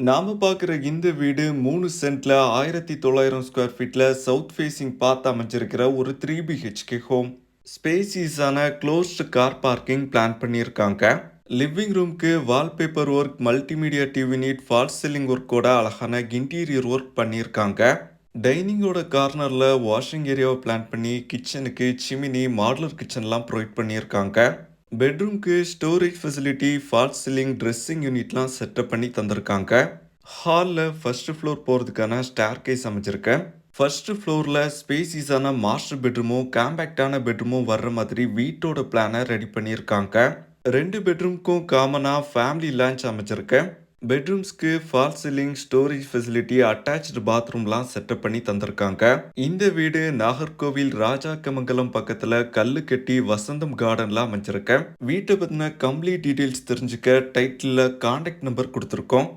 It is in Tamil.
நாம பார்க்குற இந்த வீடு 3 சென்ட்ல 1900 ஸ்கொயர் ஃபீட்ல சவுத் ஃபேசிங் பார்த்து அமைஞ்சிருக்கிற ஒரு 3 BHK home. ஸ்பேசியஸான closed car parking plan பண்ணியிருக்காங்க. லிவிங் ரூம்க்கு wallpaper work, multimedia TV unit, falls ceiling ஒர்க்கோட அழகான இன்டீரியர் ஒர்க் பண்ணியிருக்காங்க. டைனிங்கோட கார்னரில் வாஷிங் ஏரியாவை பிளான் பண்ணி கிச்சனுக்கு சிமினி, மாடுலர் கிச்சன்லாம் ப்ரொவைட் பண்ணியிருக்காங்க. பெட்ரூம்க்கு storage facility, false ceiling, dressing யூனிட்லாம் செட்டப் பண்ணி தந்திருக்காங்க. ஹாலில் ஃபர்ஸ்ட் ஃப்ளோர் போகிறதுக்கான ஸ்டேர் கேஸ் அமைச்சிருக்கேன். ஃபர்ஸ்ட் ஃப்ளோரில் ஸ்பேசிஸான மாஸ்டர் பெட்ரூமும் காம்பேக்டான பெட்ரூமும் வர்ற மாதிரி வீட்டோட பிளானை ரெடி பண்ணியிருக்காங்க. 2 பெட்ரூம்க்கும் காமனாக ஃபேமிலி லான்ச் அமைச்சிருக்கேன். பெட்ரூம்ஸ்க்கு false ceiling, storage facility, attached பாத்ரூம்லாம் செட்டப் பண்ணி தந்திருக்காங்க. இந்த வீடு நாகர்கோவில் ராஜாக்கமங்கலம் பக்கத்துல கல்லு கட்டி வசந்தம் கார்டன்லாம் அமைஞ்சிருக்கேன். வீட்டை பத்தின கம்ப்ளீட் டீடைல்ஸ் தெரிஞ்சுக்க டைட்டில் கான்டாக்ட் நம்பர் கொடுத்துருக்கோம்.